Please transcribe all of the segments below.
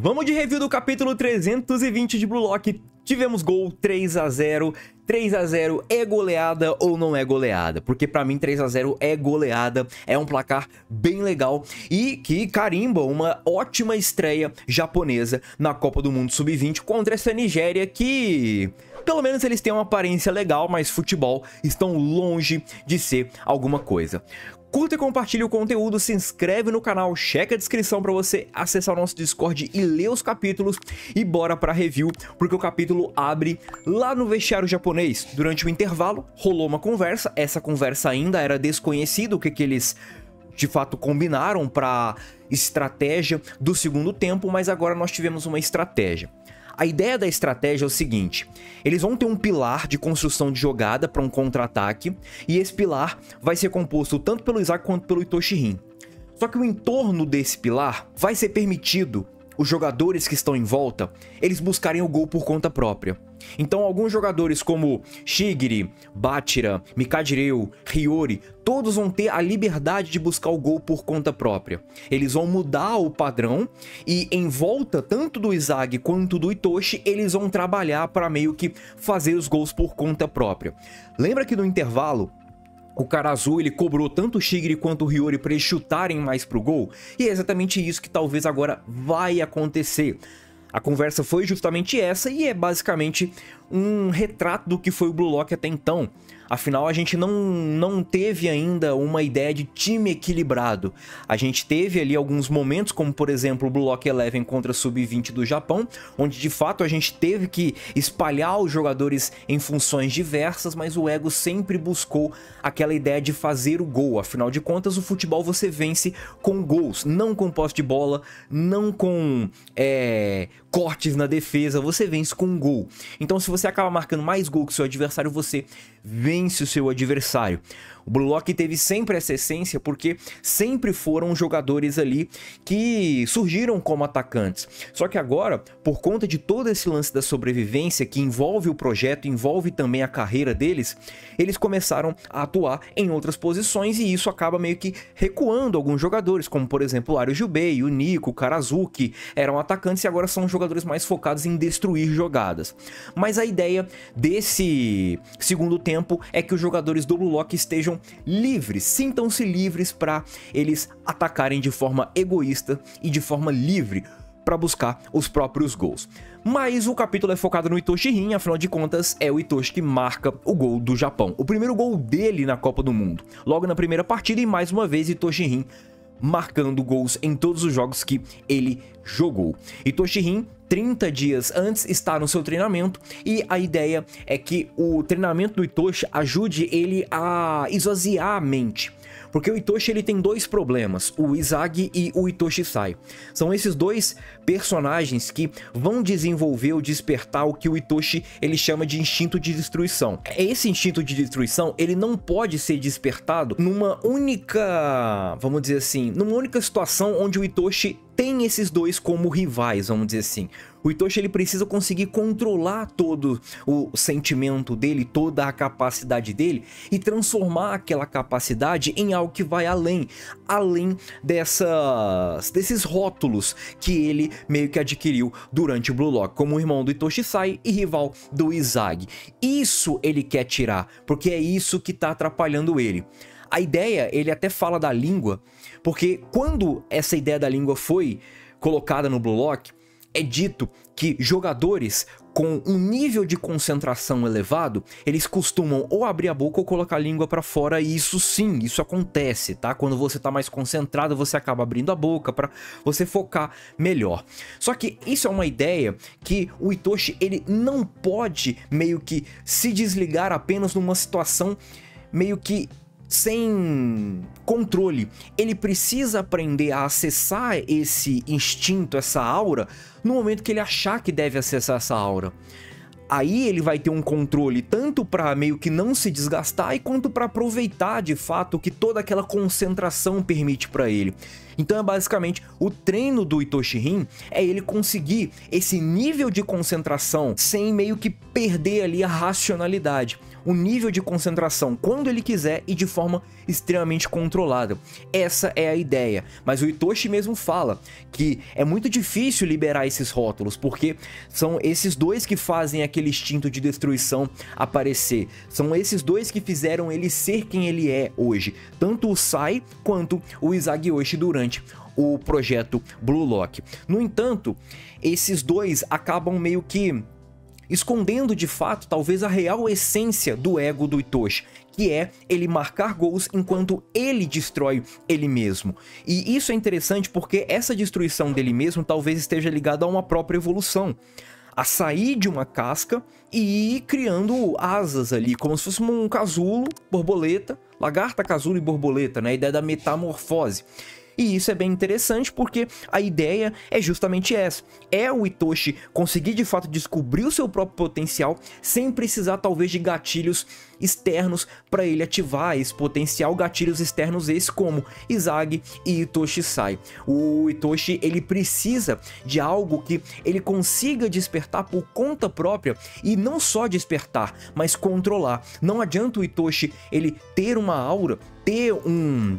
Vamos de review do capítulo 320 de Blue Lock. Tivemos gol 3 a 0. 3 a 0 é goleada ou não é goleada? Porque pra mim 3 a 0 é goleada, é um placar bem legal e que carimba uma ótima estreia japonesa na Copa do Mundo Sub-20 contra essa Nigéria que... pelo menos eles têm uma aparência legal, mas futebol estão longe de ser alguma coisa. Curta e compartilhe o conteúdo, se inscreve no canal, checa a descrição para você acessar o nosso Discord e ler os capítulos. E bora para review, porque o capítulo abre lá no vestiário japonês. Durante o intervalo, rolou uma conversa. Essa conversa ainda era desconhecida, o que eles de fato combinaram para estratégia do segundo tempo, mas agora nós tivemos uma estratégia. A ideia da estratégia é o seguinte: eles vão ter um pilar de construção de jogada para um contra-ataque, e esse pilar vai ser composto tanto pelo Isaac quanto pelo Itoshi. Só que o entorno desse pilar vai ser permitido os jogadores que estão em volta, eles buscarem o gol por conta própria. Então alguns jogadores como Shigiri, Bachira, Mikajireu, Hiyori, todos vão ter a liberdade de buscar o gol por conta própria. Eles vão mudar o padrão e em volta tanto do Izagi quanto do Itoshi, eles vão trabalhar para meio que fazer os gols por conta própria. Lembra que no intervalo o Karazu, ele cobrou tanto o Shigiri quanto o Hiyori para eles chutarem mais pro gol? E é exatamente isso que talvez agora vai acontecer. A conversa foi justamente essa e é basicamente um retrato do que foi o Blue Lock até então. Afinal, a gente não teve ainda uma ideia de time equilibrado. A gente teve ali alguns momentos, como por exemplo o Blue Lock 11 contra Sub-20 do Japão, onde de fato a gente teve que espalhar os jogadores em funções diversas, mas o Ego sempre buscou aquela ideia de fazer o gol. Afinal de contas, o futebol você vence com gols, não com posse de bola, não com cortes na defesa, você vence com um gol. Então se você acaba marcando mais gol que o seu adversário, você vence o seu adversário. O Blue Lock teve sempre essa essência porque sempre foram jogadores ali que surgiram como atacantes. Só que agora, por conta de todo esse lance da sobrevivência que envolve o projeto, envolve também a carreira deles, eles começaram a atuar em outras posições e isso acaba meio que recuando alguns jogadores, como por exemplo o Ario Jubei, o Nico, o Karazu, que eram atacantes e agora são jogadores mais focados em destruir jogadas. Mas a ideia desse segundo tempo é que os jogadores do Blue Lock estejam livres, sintam-se livres para eles atacarem de forma egoísta e de forma livre para buscar os próprios gols. Mas o capítulo é focado no Itoshi, afinal de contas é o Itoshi que marca o gol do Japão. O primeiro gol dele na Copa do Mundo, logo na primeira partida, e mais uma vez Itoshi marcando gols em todos os jogos que ele jogou. Itoshi 30 dias antes está no seu treinamento e a ideia é que o treinamento do Itoshi ajude ele a esvaziar a mente. Porque o Itoshi ele tem dois problemas, o Izagi e o Itoshi Sai. São esses dois personagens que vão desenvolver ou despertar o que o Itoshi ele chama de instinto de destruição. Esse instinto de destruição ele não pode ser despertado numa única, vamos dizer assim, numa única situação onde o Itoshi tem esses dois como rivais, vamos dizer assim. O Itoshi ele precisa conseguir controlar todo o sentimento dele, toda a capacidade dele e transformar aquela capacidade em algo que vai além desses rótulos que ele meio que adquiriu durante o Blue Lock, como o irmão do Itoshi Sai e rival do Izagi. Isso ele quer tirar, porque é isso que tá atrapalhando ele. A ideia, ele até fala da língua, porque quando essa ideia da língua foi colocada no Blue Lock, é dito que jogadores com um nível de concentração elevado, eles costumam ou abrir a boca ou colocar a língua para fora, e isso sim, isso acontece, tá? Quando você tá mais concentrado, você acaba abrindo a boca para você focar melhor. Só que isso é uma ideia que o Itoshi, ele não pode meio que se desligar apenas numa situação meio que sem controle. Ele precisa aprender a acessar esse instinto, essa aura, no momento que ele achar que deve acessar essa aura. Aí ele vai ter um controle tanto para meio que não se desgastar, e quanto para aproveitar de fato o que toda aquela concentração permite para ele. Então é basicamente o treino do Itoshi Rin, é ele conseguir esse nível de concentração sem meio que perder ali a racionalidade. O nível de concentração quando ele quiser e de forma extremamente controlada. Essa é a ideia. Mas o Itoshi mesmo fala que é muito difícil liberar esses rótulos, porque são esses dois que fazem aquele instinto de destruição aparecer. São esses dois que fizeram ele ser quem ele é hoje. Tanto o Sai quanto o Izagi Yoshi durante o projeto Blue Lock. No entanto, esses dois acabam meio que escondendo de fato talvez a real essência do ego do Itoshi, que é ele marcar gols enquanto ele destrói ele mesmo. E isso é interessante porque essa destruição dele mesmo talvez esteja ligada a uma própria evolução, a sair de uma casca e ir criando asas ali, como se fosse um casulo, borboleta, lagarta, casulo e borboleta, né? A ideia da metamorfose. E isso é bem interessante porque a ideia é justamente essa. É o Itoshi conseguir de fato descobrir o seu próprio potencial sem precisar talvez de gatilhos externos para ele ativar esse potencial. Gatilhos externos esses como Izagi e Itoshi Sai. O Itoshi ele precisa de algo que ele consiga despertar por conta própria e não só despertar, mas controlar. Não adianta o Itoshi ele ter uma aura, ter um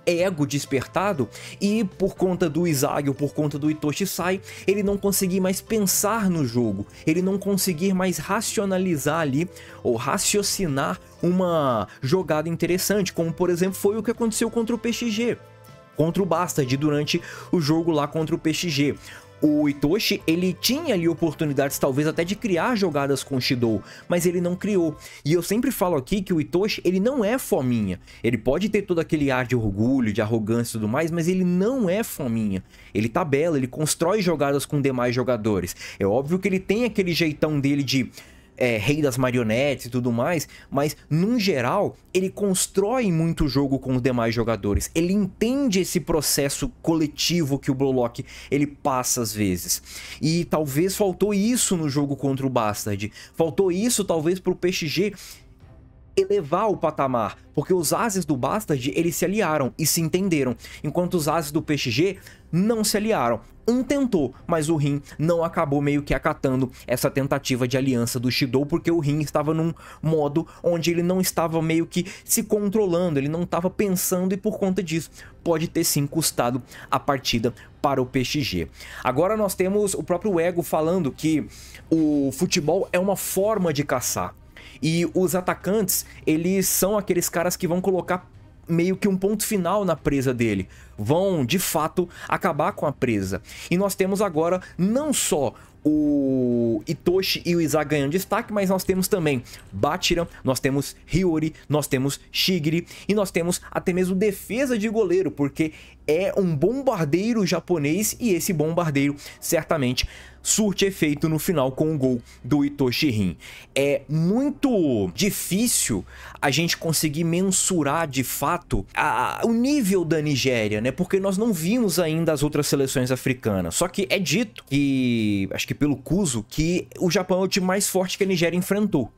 ego despertado e por conta do Izagi ou por conta do Itoshi Sai, ele não conseguir mais pensar no jogo, ele não conseguir mais racionalizar ali ou raciocinar uma jogada interessante, como por exemplo foi o que aconteceu contra o PXG, contra o Bastard durante o jogo lá contra o PXG. O Itoshi, ele tinha ali oportunidades talvez até de criar jogadas com o Shidou, mas ele não criou. E eu sempre falo aqui que o Itoshi, ele não é fominha. Ele pode ter todo aquele ar de orgulho, de arrogância e tudo mais, mas ele não é fominha. Ele tabela, ele constrói jogadas com demais jogadores. É óbvio que ele tem aquele jeitão dele de rei das marionetes e tudo mais, mas num geral ele constrói muito jogo com os demais jogadores, ele entende esse processo coletivo que o Blue Lock ele passa às vezes, e talvez faltou isso no jogo contra o Bastard, faltou isso talvez pro PXG elevar o patamar, porque os ases do Bastard eles se aliaram e se entenderam, enquanto os ases do PXG não se aliaram. Um tentou, mas o Rin não acabou meio que acatando essa tentativa de aliança do Shidou, porque o Rin estava num modo onde ele não estava meio que se controlando, ele não estava pensando e por conta disso pode ter sim custado a partida para o PXG. Agora nós temos o próprio Ego falando que o futebol é uma forma de caçar. E os atacantes, eles são aqueles caras que vão colocar meio que um ponto final na presa dele. Vão, de fato, acabar com a presa. E nós temos agora não só o Itoshi e o Izagi ganhando destaque, mas nós temos também Bachira, nós temos Hiyori, nós temos Shigiri e nós temos até mesmo defesa de goleiro, porque é um bombardeiro japonês e esse bombardeiro certamente surte efeito no final com o gol do Itoshi Rin. É muito difícil a gente conseguir mensurar de fato o nível da Nigéria, né? Porque nós não vimos ainda as outras seleções africanas. Só que é dito que, acho que pelo Kuzo, que o Japão é o time mais forte que a Nigéria enfrentou.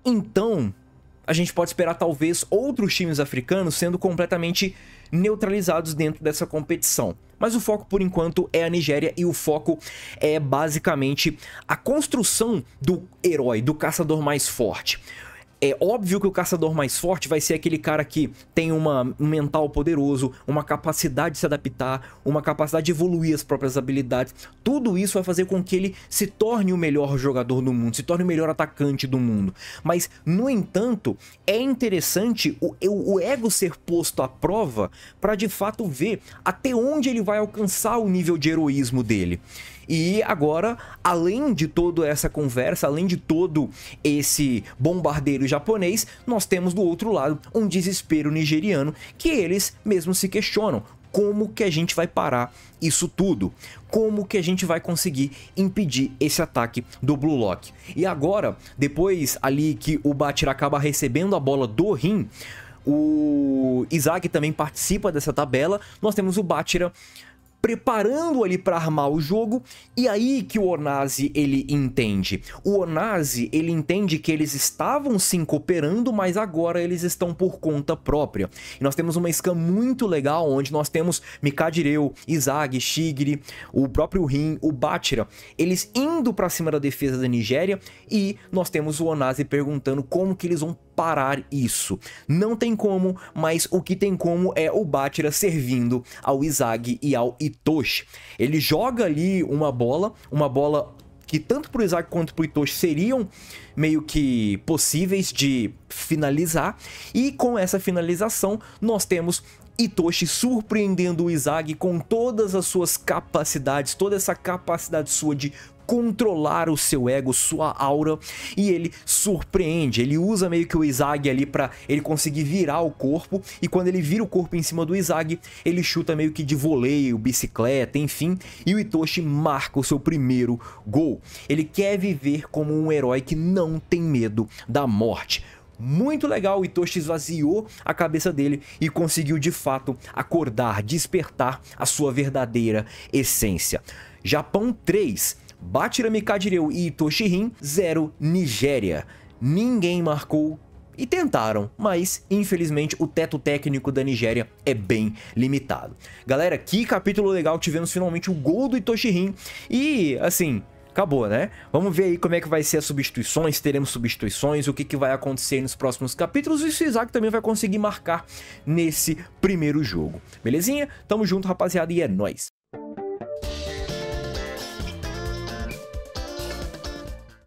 Então, a gente pode esperar talvez outros times africanos sendo completamente neutralizados dentro dessa competição. Mas o foco por enquanto é a Nigéria e o foco é basicamente a construção do herói, do caçador mais forte. É óbvio que o caçador mais forte vai ser aquele cara que tem um mental poderoso, uma capacidade de se adaptar, uma capacidade de evoluir as próprias habilidades. Tudo isso vai fazer com que ele se torne o melhor jogador do mundo, se torne o melhor atacante do mundo. Mas, no entanto, é interessante o ego ser posto à prova para de fato ver até onde ele vai alcançar o nível de heroísmo dele. E agora, além de toda essa conversa, além de todo esse bombardeiro japonês, nós temos do outro lado um desespero nigeriano que eles mesmos se questionam. Como que a gente vai parar isso tudo? Como que a gente vai conseguir impedir esse ataque do Blue Lock? E agora, depois ali que o Bachira acaba recebendo a bola do Rin, o Izagi também participa dessa tabela, nós temos o Bachira preparando ali para armar o jogo, e aí que o Onazi ele entende. O Onazi ele entende que eles estavam sim cooperando, mas agora eles estão por conta própria. E nós temos uma scan muito legal, onde nós temos Mikadyreu, Izag, Shigiri, o próprio Rin, o Bachira, eles indo para cima da defesa da Nigéria, e nós temos o Onazi perguntando como que eles vão parar isso. Não tem como, mas o que tem como é o Bachira servindo ao Izag e ao Itoshi. Ele joga ali uma bola que tanto pro Izag quanto pro Itoshi seriam meio que possíveis de finalizar, e com essa finalização nós temos Itoshi surpreendendo o Izag com todas as suas capacidades, toda essa capacidade sua de controlar o seu ego, sua aura, e ele surpreende, ele usa meio que o Izag ali pra ele conseguir virar o corpo, e quando ele vira o corpo em cima do Izag, ele chuta meio que de voleio, bicicleta, enfim, e o Itoshi marca o seu primeiro gol. Ele quer viver como um herói que não tem medo da morte. Muito legal, o Itoshi esvaziou a cabeça dele e conseguiu de fato acordar, despertar a sua verdadeira essência. Japão 3, Bachira, Mikadyreu e Itoshi Rin, 0 Nigéria. Ninguém marcou e tentaram, mas infelizmente o teto técnico da Nigéria é bem limitado. Galera, que capítulo legal, tivemos finalmente o gol do Itoshi Rin e assim, acabou, né? Vamos ver aí como é que vai ser as substituições, teremos substituições, o que que vai acontecer nos próximos capítulos, e se o Izag também vai conseguir marcar nesse primeiro jogo. Belezinha? Tamo junto, rapaziada, e é nóis!